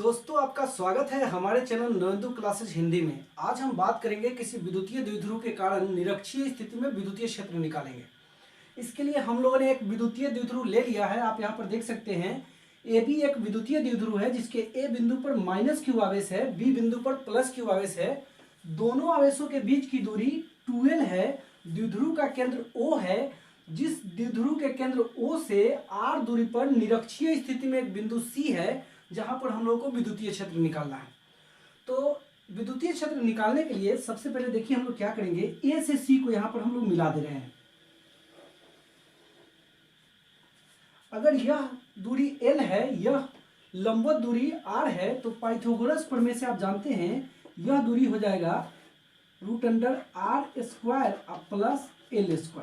दोस्तों, आपका स्वागत है हमारे चैनल नवेंदु क्लासेस हिंदी में। आज हम बात करेंगे किसी विद्युतीय द्विध्रुव के कारण निरक्षीय स्थिति में विद्युतीय क्षेत्र निकालेंगे। इसके लिए हम लोगों ने एक विद्युतीय द्विध्रुव ले लिया है। आप यहाँ पर देख सकते हैं ए बी एक विद्युतीय द्विध्रुव है जिसके ए बिंदु पर -q आवेश है, बी बिंदु पर +q आवेश है। दोनों आवेशों के बीच की दूरी 2l है। द्विध्रुव का केंद्र O है। जिस द्विध्रुव के केंद्र O से r दूरी पर निरक्षीय स्थिति में एक बिंदु C है जहां पर हम लोगों को विद्युतीय क्षेत्र निकालना है। तो विद्युतीय क्षेत्र निकालने के लिए सबसे पहले देखिए हम लोग क्या करेंगे, A से C को यहां पर हम लोग मिला दे रहे हैं। अगर यह दूरी L है, यह लंबवत दूरी R है, तो पाइथागोरस प्रमेय से आप जानते हैं यह दूरी हो जाएगा √r² प्लस l²।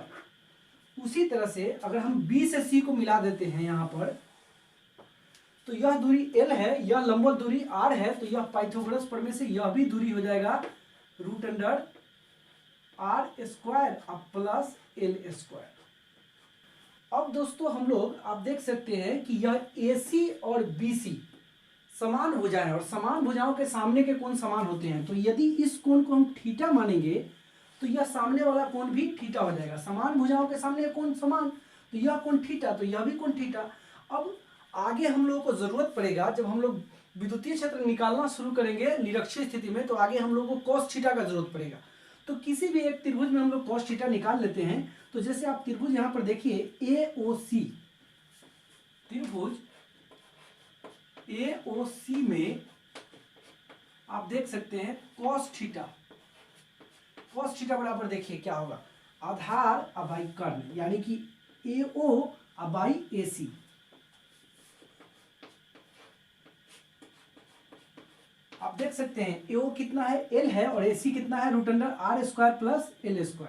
उसी तरह से अगर हम B से C को मिला देते हैं यहां पर, तो यह दूरी L है, यह लंबवत दूरी R है, तो यह पाइथागोरस प्रमेय से यह भी दूरी हो जाएगा √r² प्लस l²। अब दोस्तों हम लोग आप देख सकते हैं कि यह AC और BC समान भुजाएं हैं और समान भुजाओं के सामने के कोण समान होते हैं। तो यदि इस कोण को हम थीटा मानेंगे तो यह सामने वाला कोण भी थीटा हो जाएगा। समान भुजाओं के सामने कोण समान, तो यह कोण थीटा, तो यह भी कोण थीटा। अब आगे हम लोगों को जरूरत पड़ेगा, जब हम लोग विद्युतीय क्षेत्र निकालना शुरू करेंगे निरक्षीय स्थिति में, तो आगे हम लोगों को cos थीटा का जरूरत पड़ेगा। तो किसी भी एक त्रिभुज में हम लोग cos थीटा निकाल लेते हैं। तो जैसे आप त्रिभुज यहां पर देखिए AOC, त्रिभुज AOC में आप देख सकते हैं cos थीटा बराबर देखिए क्या होगा, आधार अबाई कर्ण, यानी कि AO अबाई AC। आप देख सकते हैं AO कितना है, L है, और AC कितना है, √r² प्लस l²।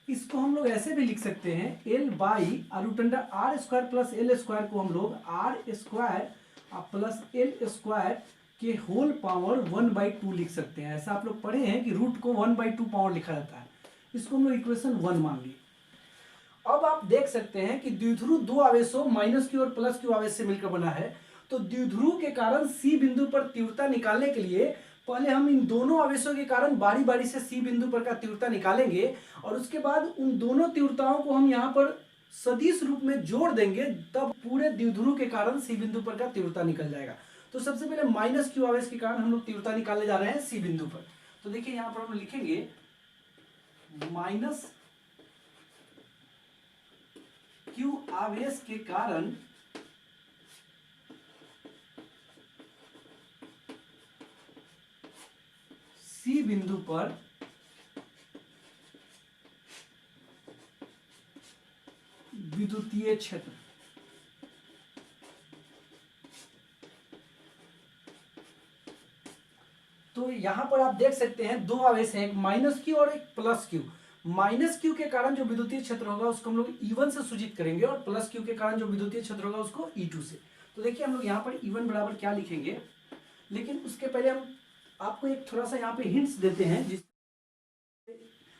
इसको हम लोग ऐसे भी लिख सकते हैं L by √r² plus l² को हम लोग r² प्लस l² के होल पावर 1/2 लिख सकते हैं। ऐसा आप लोग पढ़े हैं कि रूट को 1/2 पावर लिखा जाता है। इसको हम लोग इक्वेशन 1 मान लिए। अब आप देख सकते हैं कि द्विध्रुव दो आवेशों -q और +q आवेश से मिलकर बना है। तो द्विध्रुव के कारण C बिंदु पर तीव्रता निकालने के लिए पहले हम इन दोनों आवेशों के कारण बारी बारी से C बिंदु पर का तीव्रता निकालेंगे और उसके बाद उन दोनों तीव्रताओं को हम यहाँ पर सदिश रूप में जोड़ देंगे, तब पूरे द्विध्रुव के कारण C बिंदु पर का तीव्रता निकल जाएगा। तो सबसे पहले -q आवेश के कारण हम लोग तीव्रता निकालने जा रहे हैं C बिंदु पर। तो देखिए यहाँ पर हम लिखेंगे -q आवेश के कारण C बिंदु पर विद्युतीय क्षेत्र। तो यहां पर आप देख सकते हैं दो आवेश हैं, एक -q और एक +q। -q के कारण जो विद्युतीय क्षेत्र होगा उसको हम लोग E1 से सूचित करेंगे और +q के कारण जो विद्युतीय क्षेत्र होगा उसको E2 से। तो देखिए हम लोग यहाँ पर E1 बराबर क्या लिखेंगे, लेकिन उसके पहले हम आपको एक थोड़ा सा यहाँ पे हिंट्स देते हैं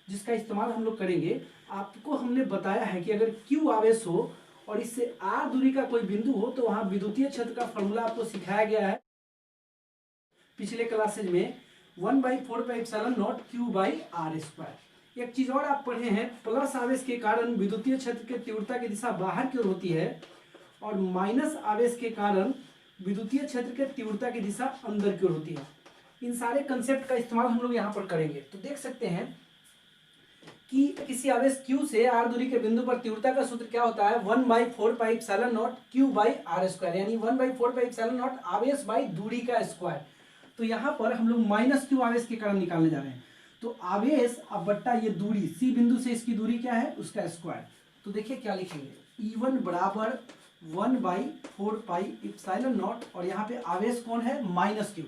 जिसका इस्तेमाल हम लोग करेंगे। आपको हमने बताया है कि अगर Q आवेश हो और इससे R दूरी का कोई बिंदु हो तो वहां विद्युतीय क्षेत्र का फॉर्मूला आपको सिखाया गया है पिछले क्लासेज में, 1/4πε0 q/r²। एक चीज और आप पढ़े हैं, प्लस आवेश के कारण विद्युतीय क्षेत्र की तीव्रता की दिशा बाहर की ओर होती है और माइनस आवेश के कारण विद्युतीय क्षेत्र की तीव्रता की दिशा अंदर की ओर होती है। इन सारे कंसेप्ट का इस्तेमाल हम लोग यहाँ पर करेंगे। तो देख सकते हैं कि किसी आवेश Q से R दूरी के बिंदु पर तीव्रता का सूत्र क्या होता है, 1/4πε0 q/r², यानी 1/4πε0 आवेश बाई दूरी का स्क्वायर। तो यहाँ पर हम लोग -q आवेश के कारण निकालने जा रहे हैं। तो आवेश अब बट्टा ये दूरी C बिंदु से इसकी दूरी क्या है, उसका स्क्वायर। तो देखिए क्या लिखेंगे, E1 बराबर 1/4πε0 और यहाँ पे आवेश कौन है, -q।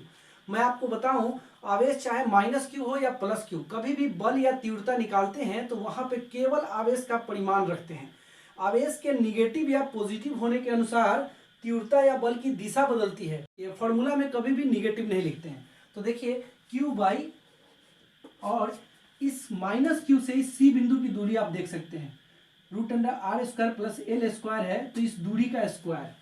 मैं आपको बताऊं, आवेश चाहे -q हो या +q, कभी भी बल या तीव्रता निकालते हैं तो वहां पे केवल आवेश का परिमाण रखते हैं। आवेश के निगेटिव या पॉजिटिव होने के अनुसार तीव्रता या बल की दिशा बदलती है। ये फॉर्मूला में कभी भी निगेटिव नहीं लिखते हैं। तो देखिए Q बाई और इस माइनस क्यू से इस सी बिंदु की दूरी आप देख सकते हैं, root under R square plus L square है, तो इस दूरी का स्क्वायर।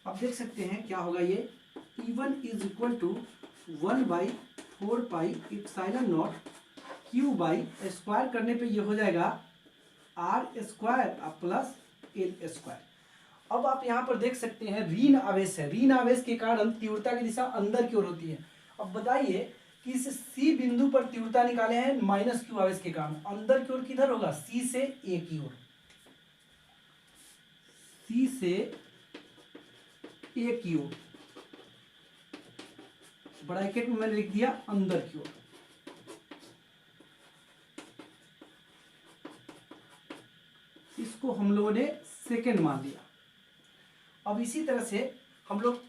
आप देख सकते हैं क्या होगा ये, E1 is equal to 1/4 epsilon nought Q by square करने पे ये हो जाएगा R square plus L square. अब आप यहाँ पर देख सकते हैं ऋण आवेश है, ऋण आवेश के कारण तीव्रता की दिशा अंदर की ओर होती है। अब बताइए कि इस सी बिंदु पर तीव्रता निकाले हैं माइनस क्यू आवेश के कारण, अंदर की ओर किधर होगा, सी से ए की ओर, सी से ए की ओर, ब्रैकेट में मैंने लिख दिया अंदर की ओर। इसको हम लोगों ने सेकेंड मान लिया। अब इसी तरह से हम लोग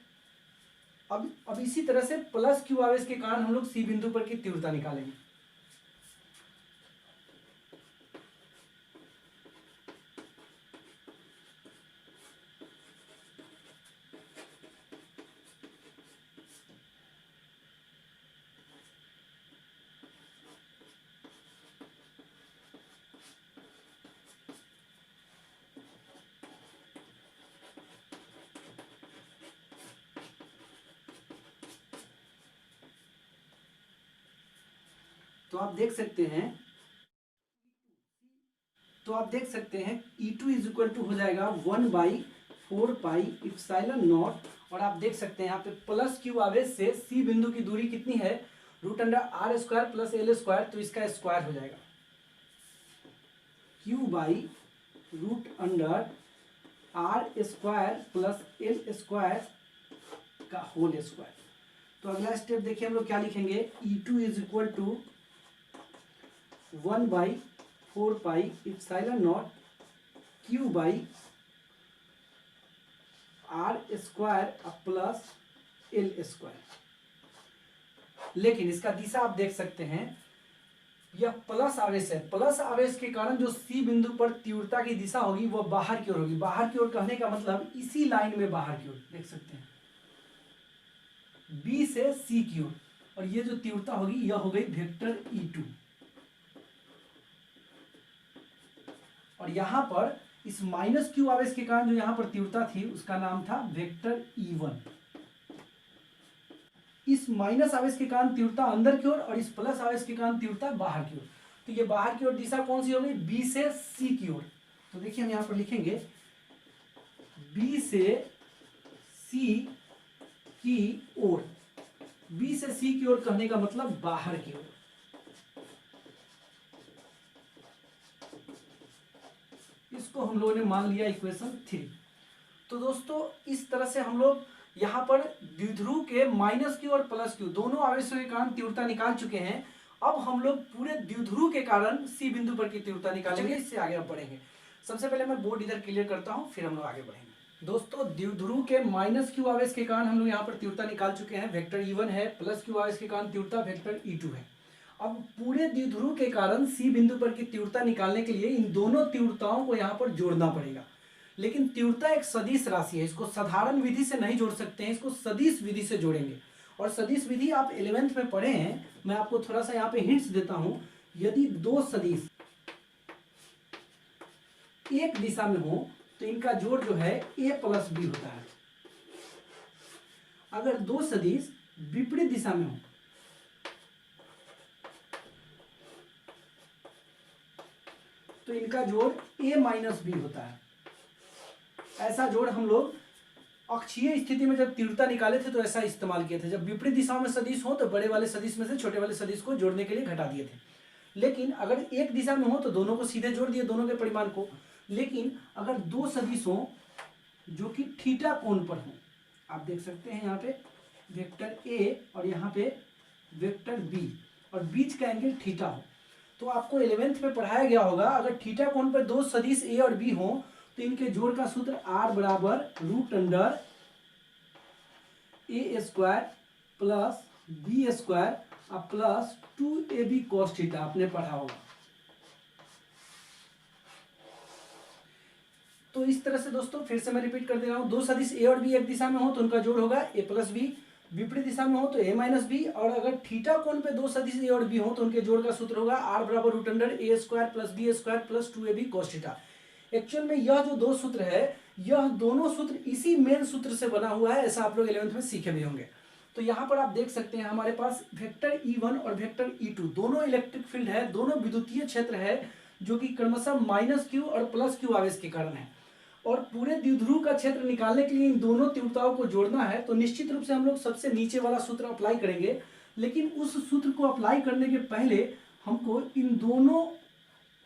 अब इसी तरह से प्लस क्यू आवेश के कारण हम लोग सी बिंदु पर की तीव्रता निकालेंगे। तो आप देख सकते हैं E2 इज इक्वल टू हो जाएगा 1/4 एप्सिलॉन नॉट, और आप देख सकते हैं यहाँ पे प्लस क्यू आवेश से सी बिंदु की दूरी कितनी है, root under R square plus L square, तो इसका स्क्वायर हो जाएगा Q by root under R square plus L square का होल स्क्वायर। तो अगला स्टेप देखिए हम लोग क्या लिखेंगे, E2 is equal to 1/4 epsilon nought Q by R square plus L square. लेकिन इसका दिशा आप देख सकते हैं, यह प्लस आवेश है, प्लस आवेश के कारण जो सी बिंदु पर तीव्रता की दिशा होगी वह बाहर की ओर होगी। बाहर की ओर कहने का मतलब इसी लाइन में बाहर की ओर देख सकते हैं, बी से सी की ओर, और ये जो तीव्रता होगी यह हो गई वेक्टर E2, और यहां पर इस माइनस क्यू आवेश के कारण जो यहां पर तीव्रता थी उसका नाम था वेक्टर E1। इस माइनस आवेश के कारण तीव्रता अंदर की ओर और इस प्लस आवेश के कारण तीव्रता बाहर की ओर। तो ये बाहर की ओर दिशा कौन सी होगी, बी से सी की ओर। तो देखिए हम यहां पर लिखेंगे बी से सी की ओर, बी से सी की ओर कहने का मतलब बाहर की ओर। इसको हम लोगों ने मान लिया इक्वेशन 3। तो दोस्तों इस तरह से हम लोग यहाँ पर द्विध्रुव के माइनस क्यू और प्लस क्यू दोनों आवेशों के कारण तीव्रता निकाल चुके हैं। अब हम लोग पूरे द्विध्रुव के कारण सी बिंदु पर की तीव्रता निकालेंगे, इससे आगे अब बढ़ेंगे। सबसे पहले मैं बोर्ड इधर क्लियर करता हूँ, फिर हम लोग आगे बढ़ेंगे। दोस्तों द्विध्रुव के माइनस क्यू आवेश के कारण हम लोग यहाँ पर तीव्रता निकाल चुके हैं, वेक्टर E1 है, प्लस क्यू आवेश के कारण तीव्रता वेक्टर E2 है। अब पूरे द्विध्रुव के कारण सी बिंदु पर की तीव्रता निकालने के लिए इन दोनों तीव्रताओं को यहाँ पर जोड़ना पड़ेगा। लेकिन तीव्रता एक सदिश राशि है, इसको साधारण विधि से नहीं जोड़ सकते हैं, इसको सदिश विधि से जोड़ेंगे। और सदिश विधि आप 11th में पढ़े हैं, मैं आपको थोड़ा सा यहाँ पे हिंट्स देता हूं। यदि दो सदिश एक दिशा में हो तो इनका जोड़ जो है a प्लस बी होता है। अगर दो सदिश विपरीत दिशा में हो तो इनका जोड़ a माइनस बी होता है। ऐसा जोड़ हम लोग अक्षीय स्थिति में जब तीव्रता निकाले थे तो ऐसा इस्तेमाल किए थे। जब विपरीत दिशाओं में सदिश हो तो बड़े वाले सदिश में से छोटे वाले सदिश को जोड़ने के लिए घटा दिए थे। लेकिन अगर एक दिशा में हो तो दोनों को सीधे जोड़ दिए, दोनों के परिमाण को। लेकिन अगर दो सदिश हो जो कि थीटा कोण पर हो, आप देख सकते हैं यहाँ पे वेक्टर ए और यहाँ पे वेक्टर बी, और बीच का एंगल थीटा हो, तो आपको 11th में पढ़ाया गया होगा अगर थीटा कोण पर दो सदिश ए और बी हो तो इनके जोड़ का सूत्र R बराबर root under a square plus b square plus 2ab cos theta आपने पढ़ा होगा। तो इस तरह से दोस्तों फिर से मैं रिपीट कर दे रहा हूँ, दो सदिश ए और बी एक दिशा में हो तो उनका जोड़ होगा ए प्लस बी, विपरीत दिशा में हो तो ए माइनस बी, और अगर थीटा कोण पे दो सदिश ए और बी हो तो उनके जोड़ का सूत्र होगा आर बराबर root under a square plus b square plus 2ab cos theta. Actual में यह जो दो सूत्र है, यह दोनों सूत्र इसी मेन सूत्र से बना हुआ है, ऐसा आप लोग 11th में सीखे भी होंगे। तो यहाँ पर आप देख सकते हैं हमारे पास वेक्टर E1 और वेक्टर E2 दोनों इलेक्ट्रिक फील्ड है, दोनों विद्युतीय क्षेत्र है, जो कि क्रमशः माइनस क्यू और प्लस क्यू आवेश के कारण है। और पूरे द्विध्रुव का क्षेत्र निकालने के लिए इन दोनों तीव्रताओं को जोड़ना है, तो निश्चित रूप से हम लोग सबसे नीचे वाला सूत्र अप्लाई करेंगे, लेकिन उस सूत्र को अप्लाई करने के पहले हमको इन दोनों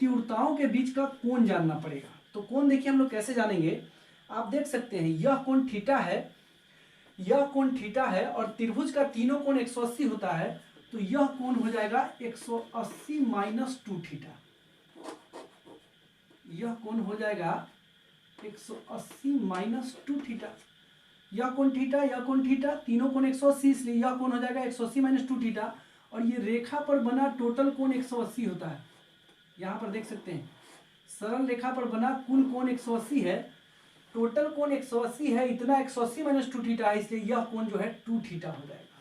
तीव्रताओं के बीच का कोण जानना पड़ेगा। तो कोण देखिए हम लोग कैसे जानेंगे, आप देख सकते हैं यह कोण थीटा है, यह कोण थीटा है, और त्रिभुज का तीनों कोण 180 होता है, तो यह कोण हो जाएगा 180 माइनस 2 थीटा। यह कोण हो जाएगा 180 माइनस 2 थीटा। यह कोण थीटा, यह कोण थीटा, तीनों कोण 180, इसलिए यह कोण हो जाएगा 180 माइनस 2 थीटा। और ये रेखा पर बना टोटल कोण 180 होता है, यहाँ पर देख सकते हैं सरल रेखा पर बना कुल कोण 180 है, टोटल कोण 180 है, इतना 180 माइनस 2 थीटा है, इसलिए यह कोण जो है 2 थीटा हो जाएगा।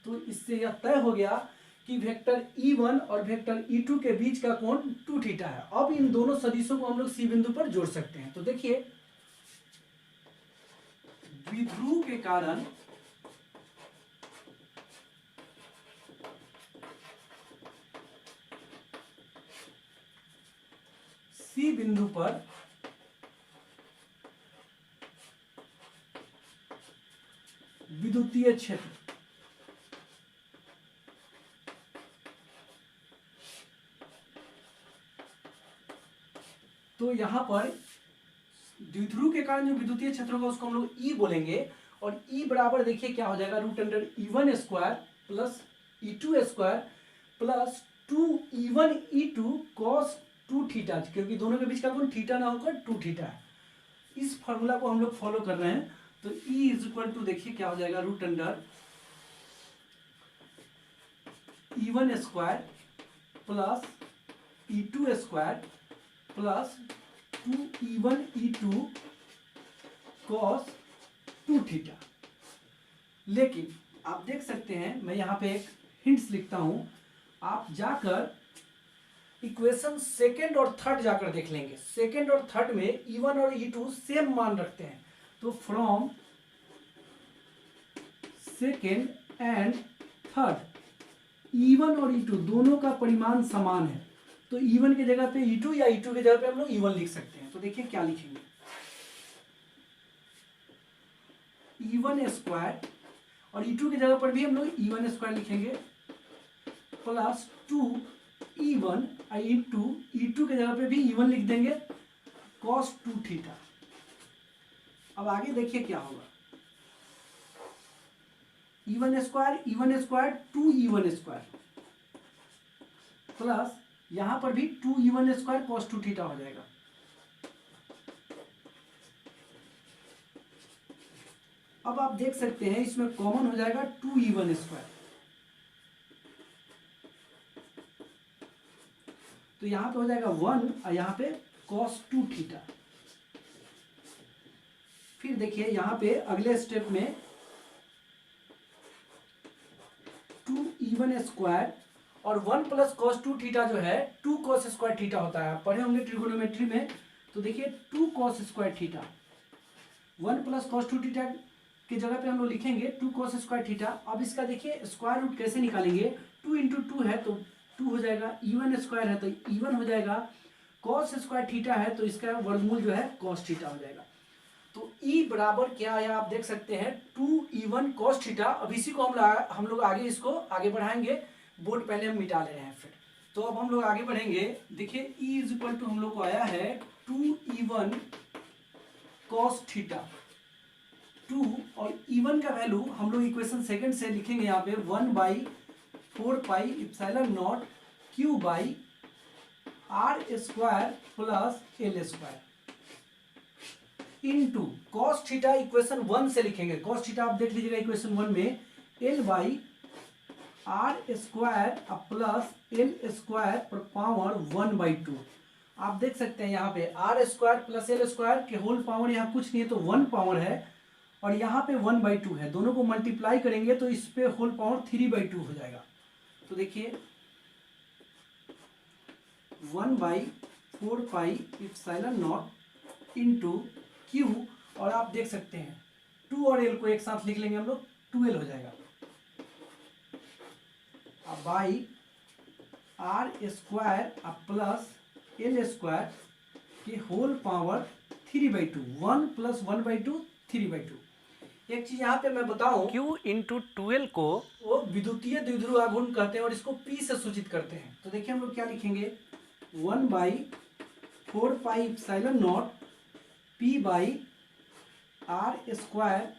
तो इससे यह तय हो गया कि वेक्टर E1 और वेक्टर E2 के बीच का कोण 2 थीटा है। अब इन दोनों सदिशों को हम लोग सी बिंदु पर जोड़ सकते हैं। तो देखिए द्विध्रुव के कारण सी बिंदु पर विद्युतीय क्षेत्र, तो यहां पर द्विध्रुव के कारण जो विद्युतीय क्षेत्र होगा उसको हम लोग ई बोलेंगे, और ई बराबर देखिए क्या हो जाएगा root under E1 square plus E2 square plus 2E1 E2 cos 2 theta, क्योंकि दोनों के बीच का कोण थीटा ना होकर 2 थीटा है। इस फॉर्मूला को हम लोग फॉलो कर रहे हैं, तो E इज इक्वल टू देखिए क्या हो जाएगा root under E1 square plus E2 square plus 2E1 E2 cos 2 theta. लेकिन आप देख सकते हैं, मैं यहाँ पे एक हिंट्स लिखता हूं, आप जाकर इक्वेशन सेकेंड और थर्ड जाकर देख लेंगे। सेकेंड और थर्ड में E1 और E2 सेम मान रखते हैं, तो from second and third E1 और E2 दोनों का परिमाण समान है, तो E1 की जगह पे E2 या E2 की जगह पे हम लोग E1 लिख सकते हैं। तो देखिए क्या लिखेंगे, E1 स्क्वायर, और E2 की जगह पर भी हम लोग E1 स्क्वायर लिखेंगे प्लस 2E1 E2 की जगह पे भी E1 लिख देंगे cos 2 थीटा। अब आगे देखिए क्या होगा, E1 square 2E1 square plus यहां पर भी 2E1 स्क्वायर cos 2 थीटा हो जाएगा। अब आप देख सकते हैं इसमें कॉमन हो जाएगा 2E1 स्क्वायर, तो यहां पे हो जाएगा 1 और यहां पे cos 2 थीटा। फिर देखिए यहां पे अगले स्टेप में 2E1 स्क्वायर और 1 प्लस cos 2 थीटा जो है 2 cos स्क्वायर थीटा होता है, आप पढ़े होंगे ट्रिगोनोमेट्री में। तो देखिए 2 cos square theta, 1 plus cos 2 theta की जगह पे हम लोग लिखेंगे 2 cos स्क्वायर थीटा। अब इसका देखिए स्क्वायर रूट कैसे निकालेंगे, 2 इंटू 2 है तो 2 हो जाएगा, E1 स्क्वायर है तो E1 हो जाएगा, cos स्क्वायर थीटा है तो इसका वर्गमूल जो है cos थीटा हो जाएगा। तो E बराबर क्या है आप देख सकते हैं 2E1 cos थीटा। अब इसी को हम लोग आगे इसको आगे बढ़ाएंगे, बोर्ड पहले हम मिटा ले रहे हैं फिर। तो अब हम लोग आगे बढ़ेंगे, देखिए E इज इक्वल टू हम लोग को आया है 2E1 cos थीटा 2, और E1 का वैल्यू हम लोग इक्वेशन सेकंड से लिखेंगे यहाँ पे 1/4 pi epsilon naught Q by R square plus L square into cos theta equation 1 से लिखेंगे। cos थीटा आप देख लीजिएगा इक्वेशन 1 में L by R square plus L square पर पावर 1/2, आप देख सकते हैं यहाँ पे R square plus L square के होल पावर यहाँ कुछ नहीं है तो 1 पावर है, और यहाँ पे 1/2 है। दोनों को मल्टीप्लाई करेंगे तो इस पे होल पावर 3/2 हो जाएगा। तो देखिए 1/4 pi epsilon nought into Q, और आप देख सकते हैं 2 और एल को एक साथ लिख लेंगे हम लोग, 2l हो जाएगा। अब by R square plus L square के होल पावर 3/2, 1 + 1/2 3/2। एक चीज यहाँ पे मैं बताऊं, Q इंटू 2l को वो विद्युतीय द्विध्रुव आघूर्ण कहते हैं और इसको P से सूचित करते हैं। तो देखिए हम लोग क्या लिखेंगे, 1/4 pi epsilon not P by R square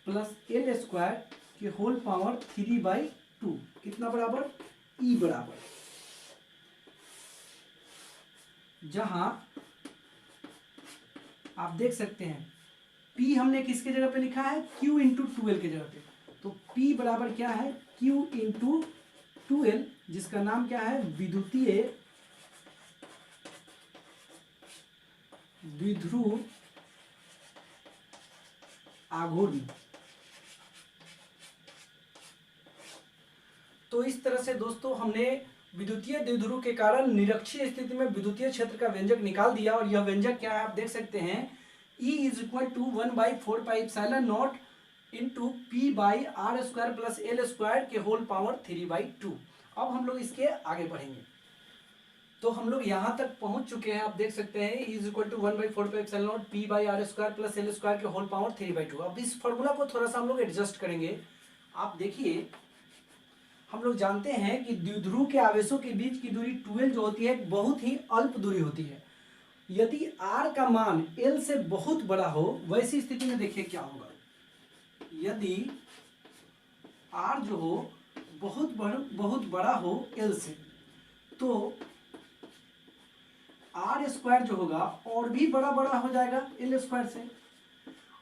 plus L square के होल पावर 3/2, कितना बराबर, E बराबर, जहां आप देख सकते हैं P हमने किसके जगह पे लिखा है, Q इंटू 2l के जगह पे। तो P बराबर क्या है, Q इंटू 2l, जिसका नाम क्या है, विद्युतीय द्विध्रुव आघूर्ण। तो इस तरह से दोस्तों हमने विद्युतीय द्विध्रुव के कारण निरक्षीय स्थिति में विद्युतीय क्षेत्र का व्यंजक निकाल दिया, और यह व्यंजक क्या है आप देख सकते हैं, E = 1/4 pi epsilon nought into P by R square plus L square के होल पावर 3/2। अब हम लोग इसके आगे बढ़ेंगे। तो हम लोग यहाँ तक पहुंच चुके हैं, आप देख सकते हैं E = 1/4 pi epsilon not P by R square plus L square के होल पावर 3/2। अब इस फॉर्मूला को थोड़ा सा हम लोग एडजस्ट करेंगे। आप देखिए हम लोग जानते हैं कि द्विध्रुव के आवेशों के बीच की दूरी 2l जो होती है बहुत ही अल्प दूरी होती है। यदि r का मान l से बहुत बड़ा हो, वैसी स्थिति में देखिए क्या होगा, यदि r जो हो बहुत बड़ा हो l से, तो r स्क्वायर जो होगा और भी बड़ा हो जाएगा l स्क्वायर से।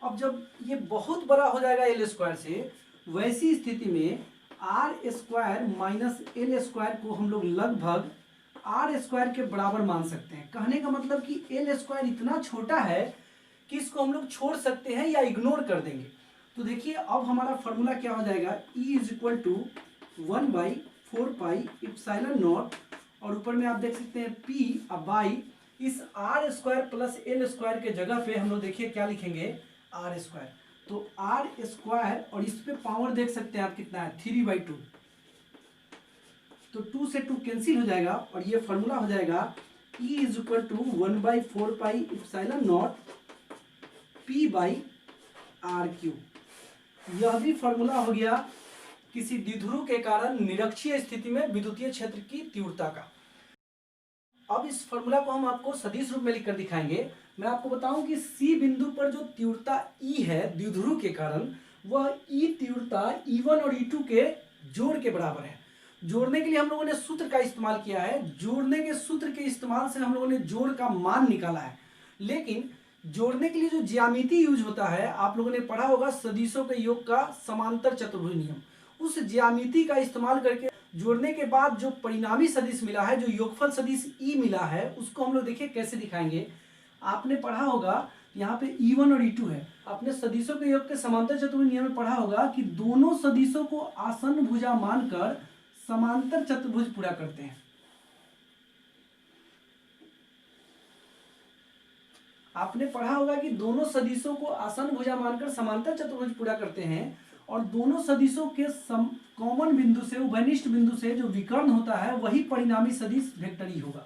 अब जब ये बहुत बड़ा हो जाएगा l स्क्वायर से, वैसी स्थिति में R square minus L square को हम लोग लगभग आर स्क्वायर के बराबर मान सकते हैं। कहने का मतलब कि एल स्क्वायर इतना छोटा है कि इसको हम लोग छोड़ सकते हैं या इग्नोर कर देंगे। तो देखिए अब हमारा फॉर्मूला क्या हो जाएगा, E = 1/4 पाई इप्सिलॉन नॉट, और ऊपर में आप देख सकते हैं P बाई इस R square plus L square के जगह पे हम लोग देखिए क्या लिखेंगे, आर स्क्वायर। तो आर स्क्वायर और इस पे पावर देख सकते हैं आप कितना है, 3/2। तो 2 से 2 कैंसिल हो जाएगा और ये फॉर्मूला हो जाएगा E = 1/4 pi epsilon not P by R Q. यह भी फॉर्मूला हो गया किसी द्विध्रुव के कारण निरक्षीय स्थिति में विद्युतीय क्षेत्र की तीव्रता का। अब इस फॉर्मूला को हम आपको सदिश रूप में लिखकर दिखाएंगे। मैं आपको बताऊं कि C बिंदु पर जो तीव्रता E है द्विध्रुव के कारण, वह E तीव्रता E1 और E2 के जोड़ के बराबर है। जोड़ने के लिए हम लोगों ने सूत्र का इस्तेमाल किया है। जोड़ने के सूत्र के इस्तेमाल से हम लोगों ने जोड़ का मान निकाला है, लेकिन जोड़ने के लिए जो ज्यामिति यूज होता है, आप लोगों ने पढ़ा होगा सदिशों के योग का समांतर चतुर्भुज नियम। उस ज्यामिति का इस्तेमाल करके जोड़ने के बाद जो परिणामी सदिश मिला है, जो योगफल सदिश E मिला है, उसको हम लोग देखिए कैसे दिखाएंगे। आपने पढ़ा होगा यहाँ पे E1 और E2 है। आपने सदिशों के योग के समांतर चतुर्भुज नियम में पढ़ा होगा कि दोनों सदिशों को आसन्न भुजा मानकर समांतर चतुर्भुज पूरा करते हैं। आपने पढ़ा होगा कि दोनों सदिशों को आसन्न भुजा मानकर समांतर चतुर्भुज पूरा करते हैं, और दोनों सदिशों के कॉमन बिंदु से, उभयनिष्ठ बिंदु से जो विकर्ण होता है, वही परिणामी सदिश वेक्टर ई होगा।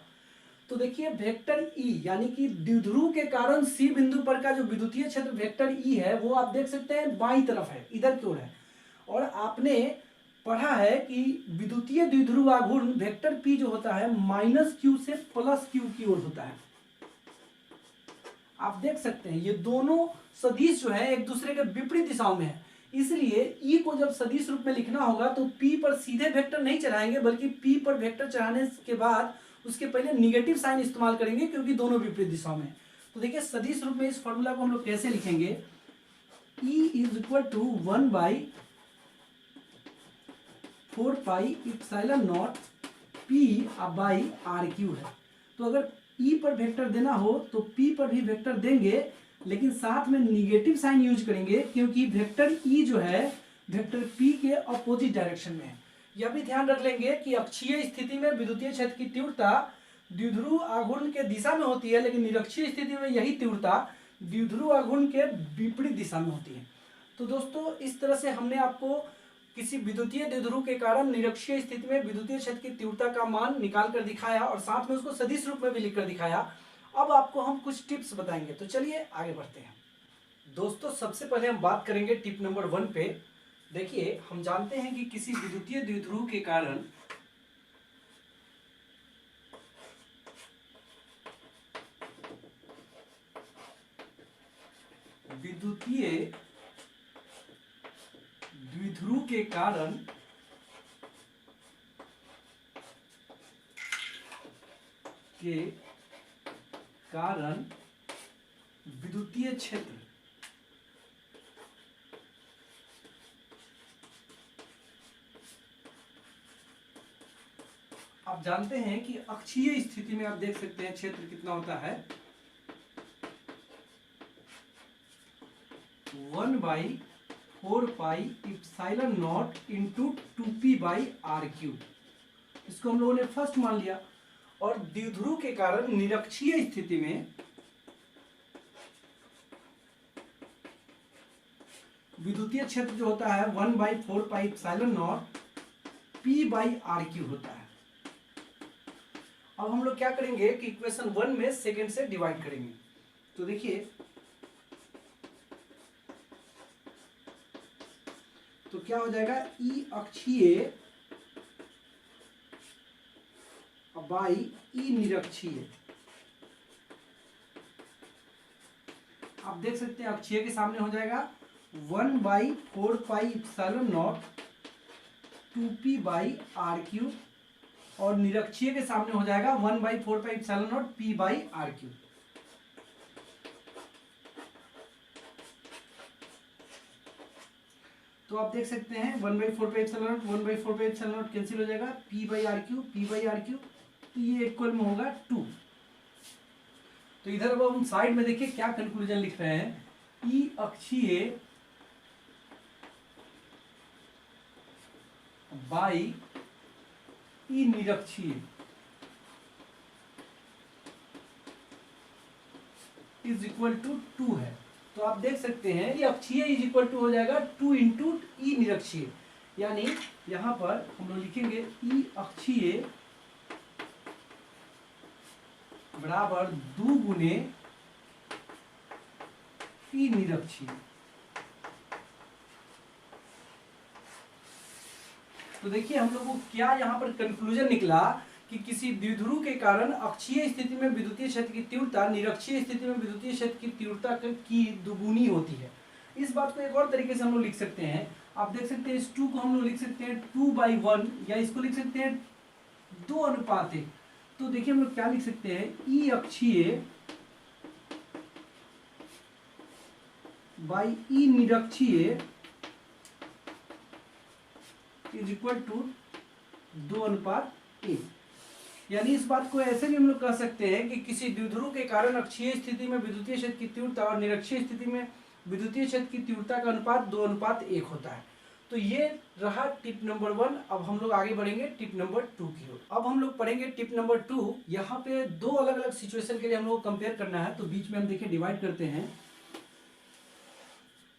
तो देखिए वेक्टर ई यानी कि द्विध्रुव के कारण सी बिंदु पर का जो विद्युतीय क्षेत्र वेक्टर ई है, वो आप देख सकते हैं बाईं तरफ है, इधर की ओर है। और आपने पढ़ा है कि विद्युतीय द्विध्रुव आघूर्ण वेक्टर पी जो होता है -q से +q की ओर होता है। आप देख सकते हैं ये दोनों सदिश जो है एक दूसरे के विपरीत दिशाओं में है, इसलिए E को जब सदिश रूप में लिखना होगा तो P पर सीधे वेक्टर नहीं चढ़ाएंगे, बल्कि P पर वेक्टर चढ़ाने के बाद उसके पहले निगेटिव साइन इस्तेमाल करेंगे, क्योंकि दोनों विपरीत दिशाओं में। तो देखिए सदिश रूप में इस फॉर्मूला को हम लोग कैसे लिखेंगे, E = 1/4 pi epsilon not P by R Q है। तो अगर ई पर वेक्टर देना हो तो पी पर भी वेक्टर देंगे, लेकिन साथ में निगेटिव साइन यूज करेंगे, क्योंकि वेक्टर ई जो है वेक्टर पी के अपोजिट डायरेक्शन में है। यह भी ध्यान रख लेंगे कि अक्षीय स्थिति में विद्युतीय क्षेत्र की तीव्रता द्विध्रुव आघूर्ण के दिशा में होती है, लेकिन निरक्षीय स्थिति में यही तीव्रता द्विध्रुव आघूर्ण के विपरीत दिशा में होती है। तो दोस्तों इस तरह से हमने आपको किसी विद्युतीय द्विध्रुव के कारण निरक्षीय स्थिति में विद्युतीय क्षेत्र की तीव्रता का मान निकाल कर दिखाया और साथ में उसको सदिश रूप में भी लिखकर दिखाया। अब आपको हम कुछ टिप्स बताएंगे, तो चलिए आगे बढ़ते हैं। दोस्तों सबसे पहले हम बात करेंगे टिप नंबर 1 पे। देखिए, हम जानते हैं कि किसी विद्युतीय द्विध्रुव के कारण विद्युतीय क्षेत्र आप जानते हैं कि अक्षीय स्थिति में आप देख सकते हैं क्षेत्र कितना होता है, 1/4πε0 इंटू 2p/r³। इसको हम लोगों ने फर्स्ट मान लिया। और द्विध्रुव के कारण निरक्षीय स्थिति में विद्युतीय क्षेत्र जो होता है 1/4πε0 p/r³ होता है। अब हम लोग क्या करेंगे कि इक्वेशन 1 में सेकंड से डिवाइड करेंगे। तो देखिए, तो क्या हो जाएगा, ई अक्षीय बाई ई निरक्षीय। आप देख सकते हैं अक्षीय के सामने हो जाएगा 1/4πε0 2p/r³ और निरक्षीय के सामने हो जाएगा 1/4πε0 p/r³। तो आप देख सकते हैं 1/4πε0 कैंसिल हो जाएगा, p/r³। तो ये इक्वल में होगा 2। तो इधर अब हम साइड में देखिए क्या कंक्लूजन लिख रहे हैं, ई अक्षीय बाई ई निरक्षीय इज इक्वल टू 2 है। तो आप देख सकते हैं ये अक्षीय इज इक्वल टू हो जाएगा 2 इंटू ई निरक्षीय, यानी यहां पर हम लोग लिखेंगे ई अक्षीय बराबर 2 गुने ई निरक्षीय। तो देखिए हम लोग को क्या यहाँ पर कंक्लूजन निकला कि किसी द्विध्रुव के कारण अक्षीय स्थिति में विद्युतीय क्षेत्र की तीव्रता निरक्षीय स्थिति में विद्युतीय क्षेत्र की तीव्रता की दुगुनी होती है। इस बात को एक और तरीके से हम लोग लिख सकते हैं, आप देख सकते हैं इस 2 को हम लोग लिख सकते हैं 2/1, या इसको लिख सकते हैं 2:1। तो देखिए हम लोग क्या लिख सकते हैं, ई अक्षीय बाई ई निरक्षीय इज इक्वल टू 2:1। यानी इस बात को ऐसे भी हम लोग कह सकते हैं कि किसी द्विध्रुव के कारण अक्षीय स्थिति में विद्युतीय क्षेत्र की तीव्रता और निरक्षीय स्थिति में विद्युतीय क्षेत्र की तीव्रता का अनुपात 2:1 होता है। तो ये रहा टिप नंबर 1। अब हम लोग आगे बढ़ेंगे टिप नंबर 2 की ओर। अब हम लोग पढ़ेंगे टिप नंबर 2। यहाँ पे 2 अलग अलग सिचुएशन के लिए हम लोग को कंपेयर करना है, तो बीच में हम देखिए डिवाइड करते हैं।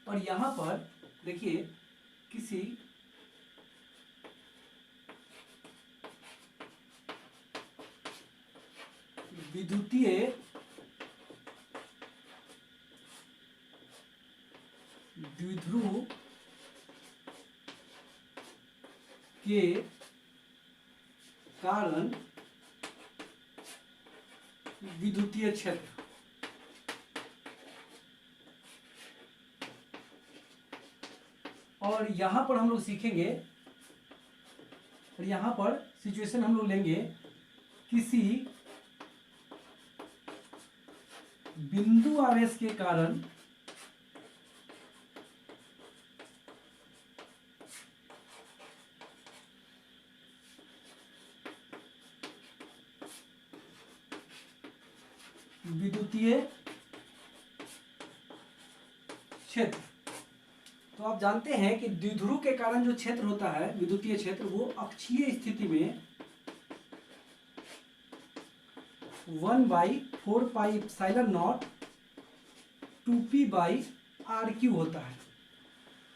और यहाँ पर देखिए किसी विद्युतीय द्विध्रुव के कारण विद्युतीय क्षेत्र और यहां पर हम लोग सीखेंगे, और यहां पर सिचुएशन हम लोग लेंगे किसी बिंदु आवेश के कारण क्षेत्र। तो आप जानते हैं कि द्विध्रुव के कारण जो क्षेत्र होता है विद्युतीय क्षेत्र, वो अक्षीय स्थिति में 1/4πε0 2p/r³ होता है।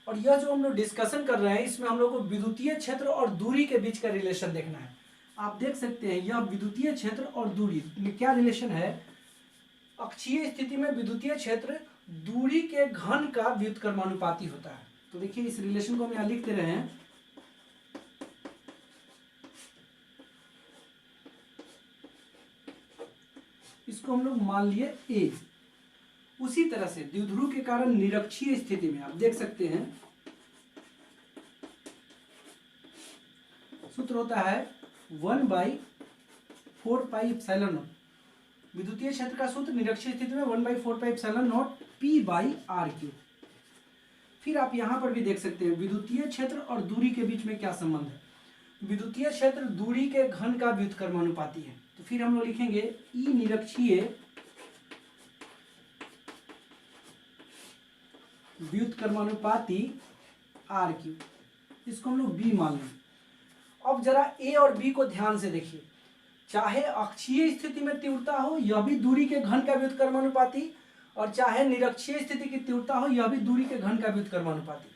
और यह जो हम लोग डिस्कशन कर रहे हैं, इसमें हम लोग को विद्युतीय क्षेत्र और दूरी के बीच का रिलेशन देखना है। आप देख सकते हैं यह विद्युतीय क्षेत्र और दूरी में क्या रिलेशन है। अक्षीय स्थिति में विद्युतीय क्षेत्र दूरी के घन का व्युत्क्रमानुपाती होता है। तो देखिए इस रिलेशन को हम यहां लिख दे रहे हैं। इसको हम लोग मान लिए A। उसी तरह से द्विध्रुव के कारण निरक्षीय स्थिति में आप देख सकते हैं सूत्र होता है 1/4πε0। विद्युतीय क्षेत्र का सूत्र निरक्षीय स्थिति में 1/4πε0 p/r³। फिर आप यहां पर भी देख सकते हैं विद्युतीय क्षेत्र और दूरी के बीच में क्या संबंध है। विद्युतीय क्षेत्र दूरी के घन का व्युत्क्रमानुपाती है। तो फिर हम लोग लिखेंगे E निरक्षीय व्युत्क्रमानुपाती r³। इसको हम लोग B मान लें। अब जरा A और B को ध्यान से देखिए। चाहे अक्षीय स्थिति में तीव्रता हो, यह भी दूरी के घन का व्युत्क्रमानुपाती, और चाहे निरक्षीय स्थिति की तीव्रता हो, यह भी दूरी के घन का व्युत्क्रमानुपाती।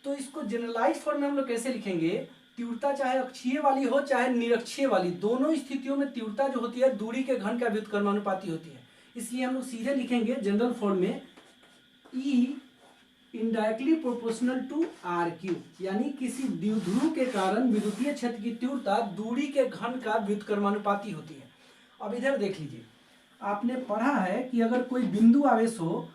तो इसको जनरलाइज फॉर्म में हम लोग कैसे लिखेंगे। तीव्रता चाहे अक्षीय वाली हो चाहे निरक्षीय वाली, दोनों स्थितियों में तीव्रता जो होती है दूरी के घन का व्युत्क्रमानुपाती होती है। इसलिए हम लोग सीधे लिखेंगे जनरल फॉर्म में E indirectly proportional to r³, यानी किसी द्विध्रुव के कारण विद्युतीय क्षेत्र की तीव्रता दूरी के घन का व्युत्क्रमानुपाती होती है। अब इधर देख लीजिए, आपने पढ़ा है कि अगर कोई बिंदु आवेश हो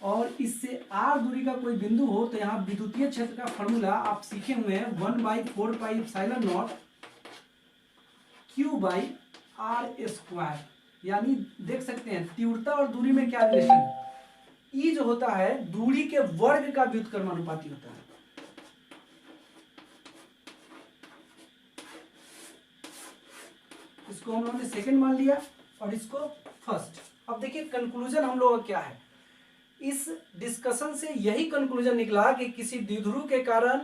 और इससे r दूरी का कोई बिंदु हो, तो यहाँ विद्युतीय क्षेत्र का फॉर्मूला आप सीखे हुए हैं 1/4πε0 q/r²। यानी देख सकते हैं तीव्रता और दूरी में क्या रिलेशन है। E जो होता है दूरी के वर्ग का व्युत्क्रमानुपाती होता है। इसको हम लोगों ने सेकंड मान लिया और इसको फर्स्ट। अब देखिए कंक्लूजन हम लोगों का क्या है। इस डिस्कशन से यही कंक्लूजन निकला कि किसी द्विध्रुव के कारण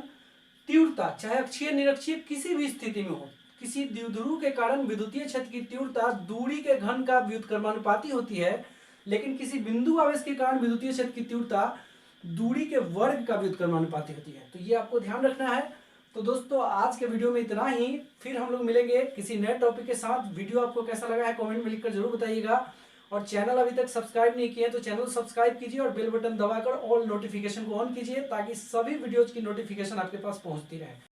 तीव्रता चाहे अक्षीय निरक्षीय किसी भी स्थिति में हो, किसी द्विध्रुव के कारण विद्युतीय क्षेत्र की तीव्रता दूरी के घन का व्युत्क्रमानुपाती होती है, लेकिन किसी बिंदु आवेश के कारण विद्युतीय क्षेत्र की तीव्रता दूरी के वर्ग का व्युत्क्रमानुपाती होती है। तो ये आपको ध्यान रखना है। तो दोस्तों आज के वीडियो में इतना ही। फिर हम लोग मिलेंगे किसी नए टॉपिक के साथ। वीडियो आपको कैसा लगा है कमेंट में लिखकर जरूर बताइएगा। और चैनल अभी तक सब्सक्राइब नहीं किए तो चैनल सब्सक्राइब कीजिए और बेल बटन दबाकर ऑल नोटिफिकेशन को ऑन कीजिए, ताकि सभी वीडियोज की नोटिफिकेशन आपके पास पहुंचती रहे।